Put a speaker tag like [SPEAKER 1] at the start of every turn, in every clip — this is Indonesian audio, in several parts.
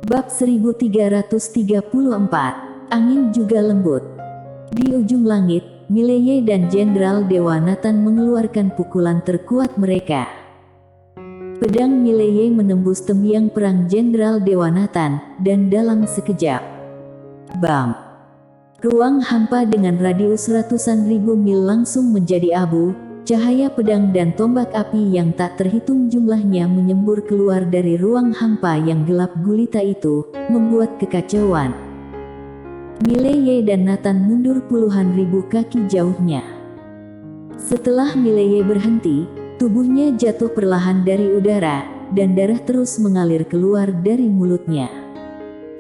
[SPEAKER 1] Bab 1334. Angin juga lembut. Di ujung langit, Mileye dan Jenderal Dewa Nathan mengeluarkan pukulan terkuat mereka. Pedang Mileye menembus tembiang perang Jenderal Dewa Nathan, dan dalam sekejap, bam! Ruang hampa dengan radius ratusan ribu mil langsung menjadi abu. Cahaya pedang dan tombak api yang tak terhitung jumlahnya menyembur keluar dari ruang hampa yang gelap gulita itu, membuat kekacauan. Mileye dan Nathan mundur puluhan ribu kaki jauhnya. Setelah Mileye berhenti, tubuhnya jatuh perlahan dari udara, dan darah terus mengalir keluar dari mulutnya.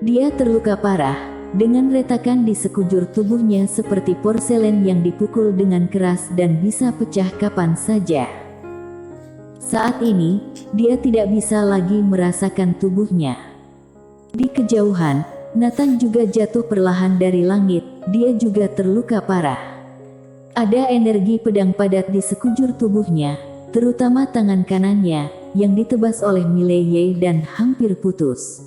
[SPEAKER 1] Dia terluka parah, dengan retakan di sekujur tubuhnya seperti porselen yang dipukul dengan keras dan bisa pecah kapan saja. Saat ini, dia tidak bisa lagi merasakan tubuhnya. Di kejauhan, Nathan juga jatuh perlahan dari langit, dia juga terluka parah. Ada energi pedang padat di sekujur tubuhnya, terutama tangan kanannya, yang ditebas oleh Mileye dan hampir putus.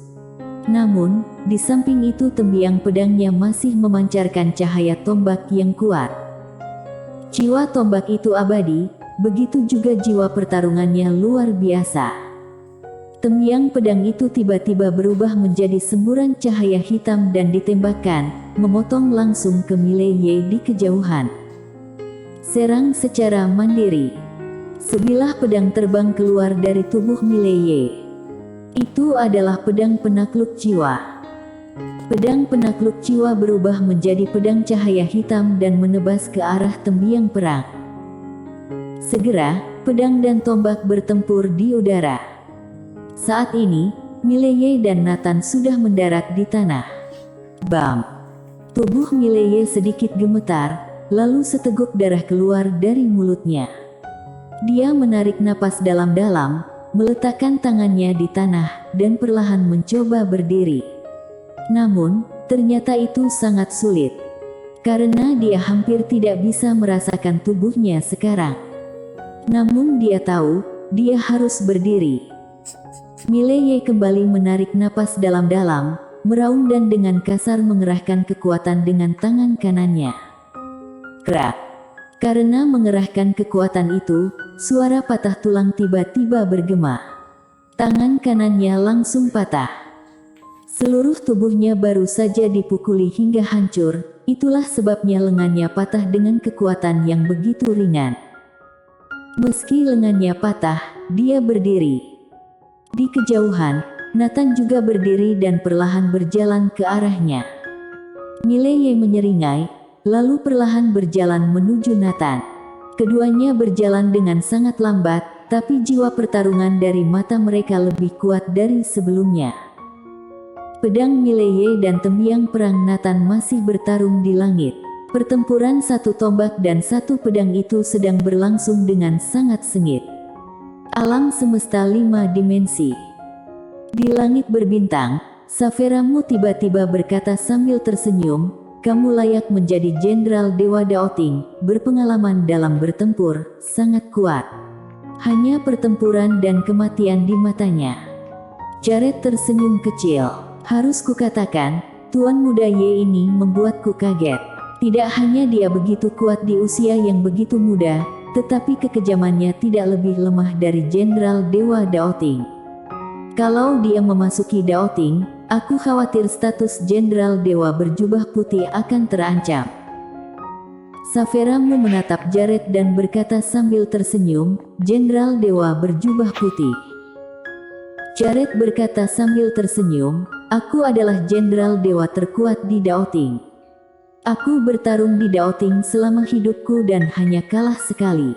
[SPEAKER 1] Namun, di samping itu tembiang pedangnya masih memancarkan cahaya tombak yang kuat. Jiwa tombak itu abadi, begitu juga jiwa pertarungannya luar biasa. Tembiang pedang itu tiba-tiba berubah menjadi semburan cahaya hitam dan ditembakkan, memotong langsung ke Mileye di kejauhan. Serang secara mandiri. Sebilah pedang terbang keluar dari tubuh Mileye. Itu adalah pedang penakluk jiwa. Pedang penakluk jiwa berubah menjadi pedang cahaya hitam dan menebas ke arah tembiang perang. Segera, pedang dan tombak bertempur di udara. Saat ini, Mileye dan Nathan sudah mendarat di tanah. Bam! Tubuh Mileye sedikit gemetar, lalu seteguk darah keluar dari mulutnya. Dia menarik napas dalam-dalam, meletakkan tangannya di tanah, dan perlahan mencoba berdiri. Namun, ternyata itu sangat sulit. Karena dia hampir tidak bisa merasakan tubuhnya sekarang. Namun dia tahu, dia harus berdiri. Mileye kembali menarik napas dalam-dalam, meraung dan dengan kasar mengerahkan kekuatan dengan tangan kanannya. Krak! Karena mengerahkan kekuatan itu, suara patah tulang tiba-tiba bergema. Tangan kanannya langsung patah. Seluruh tubuhnya baru saja dipukuli hingga hancur, itulah sebabnya lengannya patah dengan kekuatan yang begitu ringan. Meski lengannya patah, dia berdiri. Di kejauhan, Nathan juga berdiri dan perlahan berjalan ke arahnya. Mileye menyeringai, lalu perlahan berjalan menuju Nathan. Keduanya berjalan dengan sangat lambat, tapi jiwa pertarungan dari mata mereka lebih kuat dari sebelumnya. Pedang Mileye dan tembiang perang Nathan masih bertarung di langit. Pertempuran satu tombak dan satu pedang itu sedang berlangsung dengan sangat sengit. Alam semesta 5 dimensi. Di langit berbintang, Saveramu tiba-tiba berkata sambil tersenyum, "Kamu layak menjadi Jenderal Dewa Daoting, berpengalaman dalam bertempur, sangat kuat." Hanya pertempuran dan kematian di matanya. Jared tersenyum kecil. Harus kukatakan, Tuan Muda Ye ini membuatku kaget. Tidak hanya dia begitu kuat di usia yang begitu muda, tetapi kekejamannya tidak lebih lemah dari Jenderal Dewa Daoting. Kalau dia memasuki Daoting, aku khawatir status Jenderal Dewa berjubah putih akan terancam. Saveramu menatap Jared dan berkata sambil tersenyum, "Jenderal Dewa berjubah putih." Jared berkata sambil tersenyum, "Aku adalah Jenderal Dewa terkuat di Daoting. Aku bertarung di Daoting selama hidupku dan hanya kalah sekali."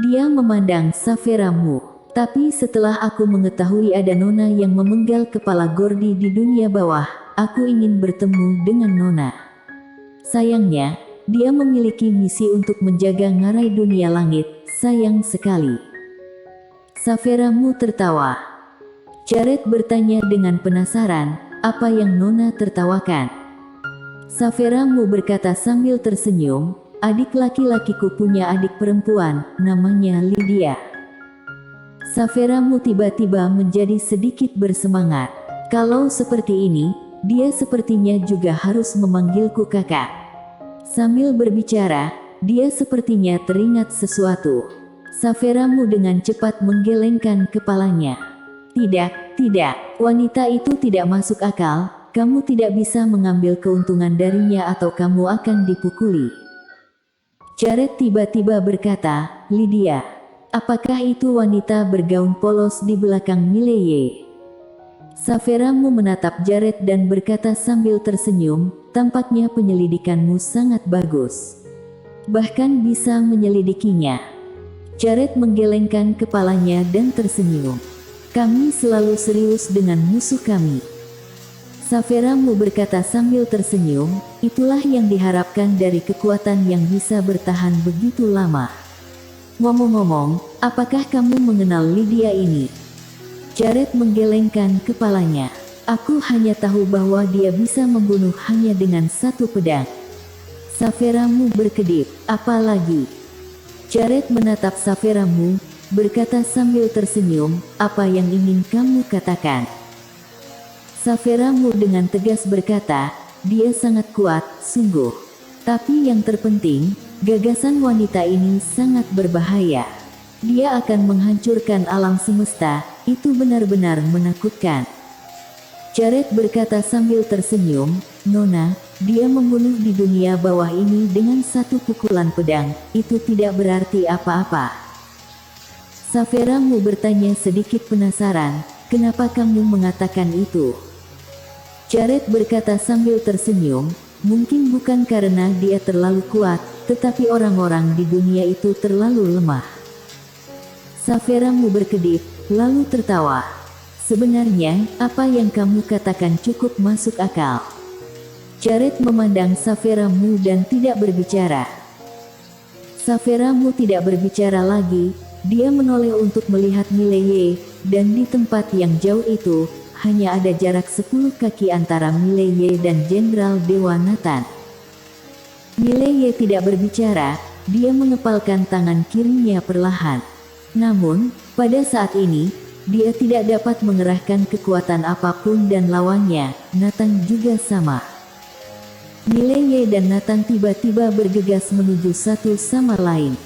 [SPEAKER 1] Dia memandang Saveramu. "Tapi setelah aku mengetahui ada Nona yang memenggal kepala Gordi di dunia bawah, aku ingin bertemu dengan Nona. Sayangnya, dia memiliki misi untuk menjaga ngarai dunia langit, sayang sekali." Saveramu tertawa. Jared bertanya dengan penasaran, "Apa yang Nona tertawakan?" Saveramu berkata sambil tersenyum, "Adik laki-lakiku punya adik perempuan, namanya Lydia." Saveramu tiba-tiba menjadi sedikit bersemangat. Kalau seperti ini, dia sepertinya juga harus memanggilku kakak. Sambil berbicara, dia sepertinya teringat sesuatu. Saveramu dengan cepat menggelengkan kepalanya. Tidak, tidak, wanita itu tidak masuk akal, kamu tidak bisa mengambil keuntungan darinya atau kamu akan dipukuli. Jared tiba-tiba berkata, Lydia, apakah itu wanita bergaun polos di belakang Mileye? Saveramu menatap Jared dan berkata sambil tersenyum, tampaknya penyelidikanmu sangat bagus. Bahkan bisa menyelidikinya. Jared menggelengkan kepalanya dan tersenyum. Kami selalu serius dengan musuh kami. Saveramu berkata sambil tersenyum, itulah yang diharapkan dari kekuatan yang bisa bertahan begitu lama. Ngomong-ngomong, apakah kamu mengenal Lydia ini? Jared menggelengkan kepalanya. Aku hanya tahu bahwa dia bisa membunuh hanya dengan satu pedang. Saveramu berkedip, apalagi? Jared menatap Saveramu, berkata sambil tersenyum, apa yang ingin kamu katakan? Saveramu dengan tegas berkata, dia sangat kuat, sungguh. Tapi yang terpenting, gagasan wanita ini sangat berbahaya. Dia akan menghancurkan alam semesta, itu benar-benar menakutkan. Jared berkata sambil tersenyum, Nona, dia membunuh di dunia bawah ini dengan satu pukulan pedang, itu tidak berarti apa-apa. Saveramu bertanya sedikit penasaran, kenapa kamu mengatakan itu? Jared berkata sambil tersenyum, mungkin bukan karena dia terlalu kuat, tetapi orang-orang di dunia itu terlalu lemah. Saveramu berkedip, lalu tertawa. Sebenarnya, apa yang kamu katakan cukup masuk akal. Jared memandang Saveramu dan tidak berbicara. Saveramu tidak berbicara lagi, dia menoleh untuk melihat Mileye, dan di tempat yang jauh itu, hanya ada jarak 10 kaki antara Mileye dan Jenderal Dewa Nathan. Mileye tidak berbicara, dia mengepalkan tangan kirinya perlahan. Namun, pada saat ini, dia tidak dapat mengerahkan kekuatan apapun dan lawannya, Nathan juga sama. Mileye dan Nathan tiba-tiba bergegas menuju satu sama lain.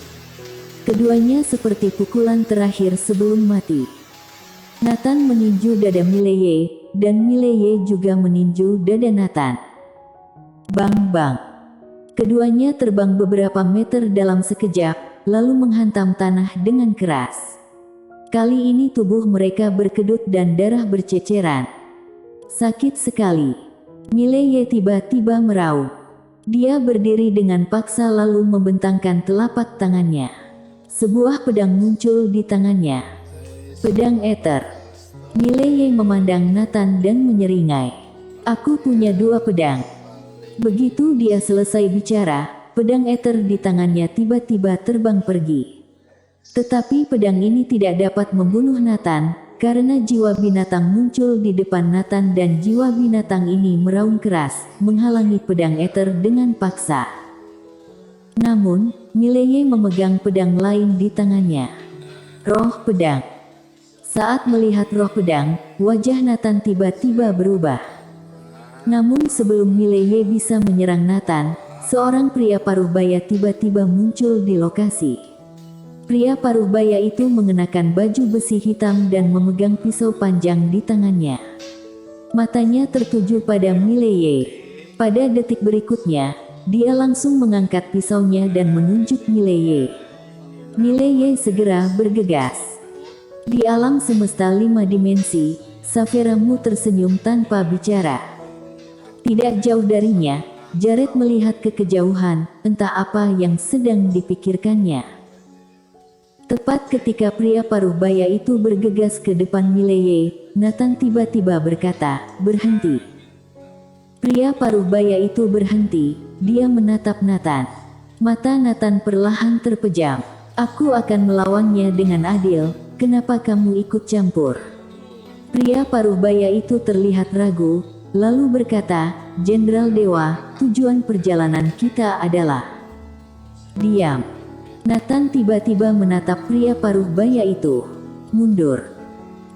[SPEAKER 1] Keduanya seperti pukulan terakhir sebelum mati. Nathan meninju dada Mileye, dan Mileye juga meninju dada Nathan. Bang-bang. Keduanya terbang beberapa meter dalam sekejap, lalu menghantam tanah dengan keras. Kali ini tubuh mereka berkedut dan darah berceceran. Sakit sekali. Mileye tiba-tiba meraung. Dia berdiri dengan paksa lalu membentangkan telapak tangannya. Sebuah pedang muncul di tangannya. Pedang Ether. Mileye memandang Nathan dan menyeringai. Aku punya 2 pedang. Begitu dia selesai bicara, pedang Ether di tangannya tiba-tiba terbang pergi. Tetapi pedang ini tidak dapat membunuh Nathan, karena jiwa binatang muncul di depan Nathan dan jiwa binatang ini meraung keras, menghalangi pedang Ether dengan paksa. Namun, Mileye memegang pedang lain di tangannya. Roh pedang. Saat melihat roh pedang, wajah Nathan tiba-tiba berubah. Namun sebelum Mileye bisa menyerang Nathan, seorang pria paruh baya tiba-tiba muncul di lokasi. Pria paruh baya itu mengenakan baju besi hitam dan memegang pisau panjang di tangannya. Matanya tertuju pada Mileye. Pada detik berikutnya, dia langsung mengangkat pisaunya dan menunjuk Mileye. Mileye segera bergegas. Di alam semesta 5 dimensi, Saveramu tersenyum tanpa bicara. Tidak jauh darinya, Jared melihat ke kejauhan, entah apa yang sedang dipikirkannya. Tepat ketika pria paruh baya itu bergegas ke depan Mileye, Nathan tiba-tiba berkata, berhenti. Pria paruh baya itu berhenti, dia menatap Nathan. Mata Nathan perlahan terpejam. Aku akan melawannya dengan adil, kenapa kamu ikut campur? Pria paruh baya itu terlihat ragu, lalu berkata, Jenderal Dewa, tujuan perjalanan kita adalah... Diam. Nathan tiba-tiba menatap pria paruh baya itu. Mundur.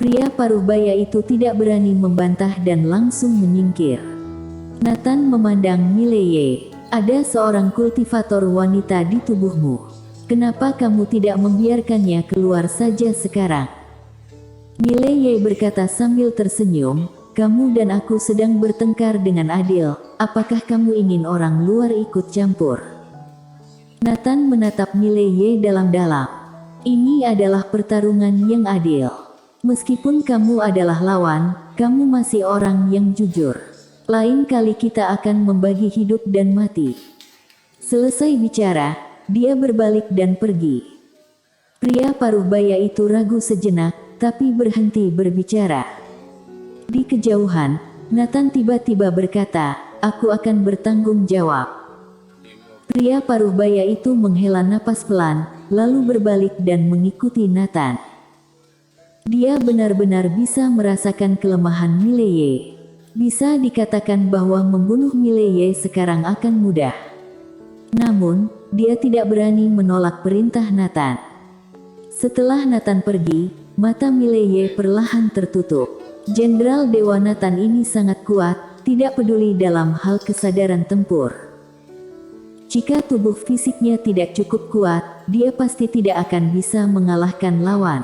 [SPEAKER 1] Pria paruh baya itu tidak berani membantah dan langsung menyingkir. Nathan memandang Mileye. Ada seorang kultivator wanita di tubuhmu. Kenapa kamu tidak membiarkannya keluar saja sekarang? Mileye berkata sambil tersenyum, kamu dan aku sedang bertengkar dengan adil. Apakah kamu ingin orang luar ikut campur? Nathan menatap Mileye dalam-dalam. Ini adalah pertarungan yang adil. Meskipun kamu adalah lawan, kamu masih orang yang jujur. Lain kali kita akan membagi hidup dan mati. Selesai bicara, dia berbalik dan pergi. Pria paruh baya itu ragu sejenak, tapi berhenti berbicara. Di kejauhan, Nathan tiba-tiba berkata, aku akan bertanggung jawab. Pria paruh baya itu menghela napas pelan, lalu berbalik dan mengikuti Nathan. Dia benar-benar bisa merasakan kelemahan Mileye. Bisa dikatakan bahwa membunuh Mileye sekarang akan mudah. Namun, dia tidak berani menolak perintah Nathan. Setelah Nathan pergi, mata Mileye perlahan tertutup. Jenderal Dewa Nathan ini sangat kuat, tidak peduli dalam hal kesadaran tempur. Jika tubuh fisiknya tidak cukup kuat, dia pasti tidak akan bisa mengalahkan lawan.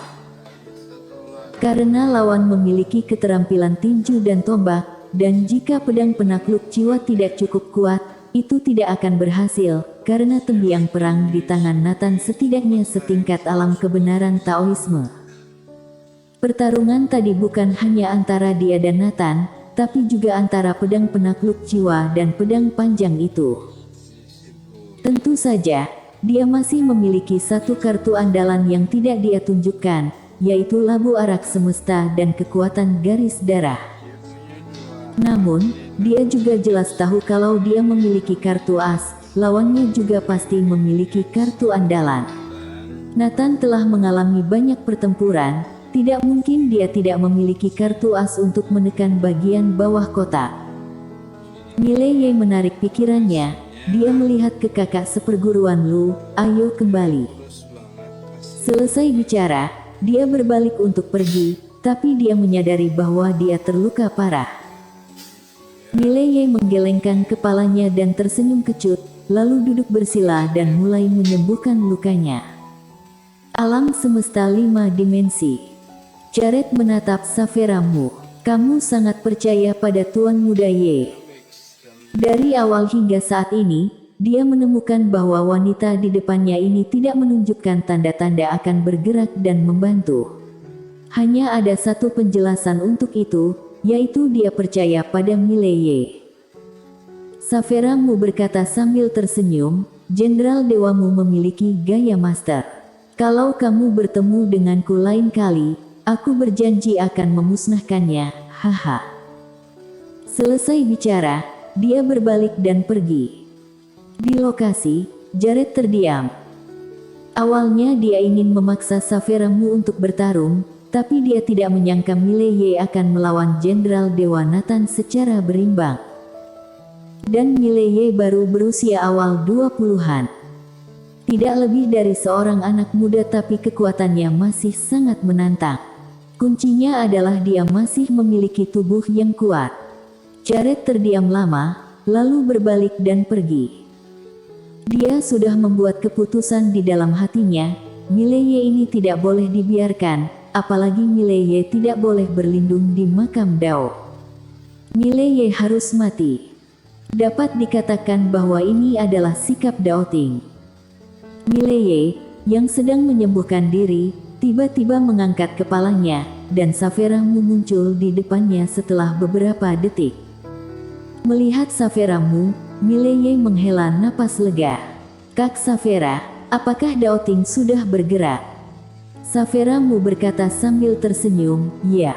[SPEAKER 1] Karena lawan memiliki keterampilan tinju dan tombak, dan jika pedang penakluk jiwa tidak cukup kuat, itu tidak akan berhasil, karena tembiang perang di tangan Nathan setidaknya setingkat alam kebenaran Taoisme. Pertarungan tadi bukan hanya antara dia dan Nathan, tapi juga antara pedang penakluk jiwa dan pedang panjang itu. Tentu saja, dia masih memiliki satu kartu andalan yang tidak dia tunjukkan, yaitu labu arak semesta dan kekuatan garis darah. Namun, dia juga jelas tahu kalau dia memiliki kartu as, lawannya juga pasti memiliki kartu andalan. Nathan telah mengalami banyak pertempuran, tidak mungkin dia tidak memiliki kartu as untuk menekan bagian bawah kotak. Mileye menarik pikirannya, dia melihat ke kakak seperguruan Lu, ayo kembali. Selesai bicara, dia berbalik untuk pergi, tapi dia menyadari bahwa dia terluka parah. Mileye menggelengkan kepalanya dan tersenyum kecut, lalu duduk bersila dan mulai menyembuhkan lukanya. Alam semesta 5 dimensi. Jared menatap Saveramu. Kamu sangat percaya pada Tuan Muda Ye. Dari awal hingga saat ini, dia menemukan bahwa wanita di depannya ini tidak menunjukkan tanda-tanda akan bergerak dan membantu. Hanya ada satu penjelasan untuk itu, yaitu dia percaya pada Mileye. Saveramu berkata sambil tersenyum, Jenderal Dewamu memiliki gaya master. Kalau kamu bertemu denganku lain kali, aku berjanji akan memusnahkannya, haha. Selesai bicara, dia berbalik dan pergi. Di lokasi, Jared terdiam. Awalnya dia ingin memaksa Saveramu untuk bertarung, tapi dia tidak menyangka Mileye akan melawan Jenderal Dewa Nathan secara berimbang. Dan Mileye baru berusia awal 20-an. Tidak lebih dari seorang anak muda tapi kekuatannya masih sangat menantang. Kuncinya adalah dia masih memiliki tubuh yang kuat. Jared terdiam lama, lalu berbalik dan pergi. Dia sudah membuat keputusan di dalam hatinya, Mileye ini tidak boleh dibiarkan, apalagi Mileye tidak boleh berlindung di makam Dao. Mileye harus mati. Dapat dikatakan bahwa ini adalah sikap Dao Ting. Mileye, yang sedang menyembuhkan diri, tiba-tiba mengangkat kepalanya, dan Saveramu muncul di depannya setelah beberapa detik. Melihat Saveramu, Mileye menghela napas lega. Kak Savera, apakah Dao Ting sudah bergerak? Saveramu berkata sambil tersenyum, ya.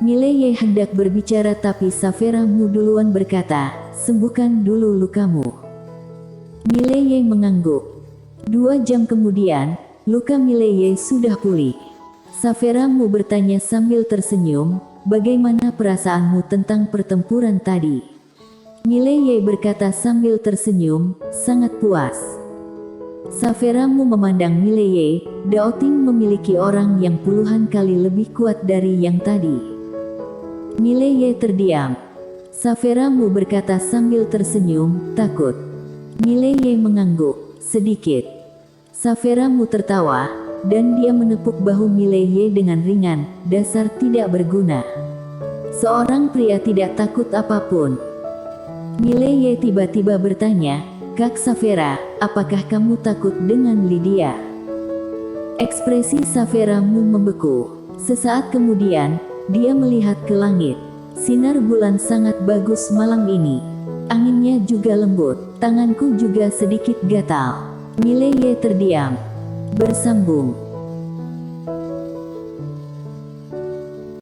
[SPEAKER 1] Mileye hendak berbicara tapi Saveramu duluan berkata, sembuhkan dulu lukamu. Mileye mengangguk. 2 jam kemudian, luka Mileye sudah pulih. Saveramu bertanya sambil tersenyum, bagaimana perasaanmu tentang pertempuran tadi? Mileye berkata sambil tersenyum, sangat puas. Saveramu memandang Mileye, Daoting memiliki orang yang puluhan kali lebih kuat dari yang tadi. Mileye terdiam. Saveramu berkata sambil tersenyum, takut. Mileye mengangguk, sedikit. Saveramu tertawa, dan dia menepuk bahu Mileye dengan ringan, dasar tidak berguna. Seorang pria tidak takut apapun. Mileye tiba-tiba bertanya, Kak Savera, apakah kamu takut dengan Lydia? Ekspresi Saveramu membeku. Sesaat kemudian, dia melihat ke langit. Sinar bulan sangat bagus malam ini. Anginnya juga lembut, tanganku juga sedikit gatal. Mileye terdiam. Bersambung.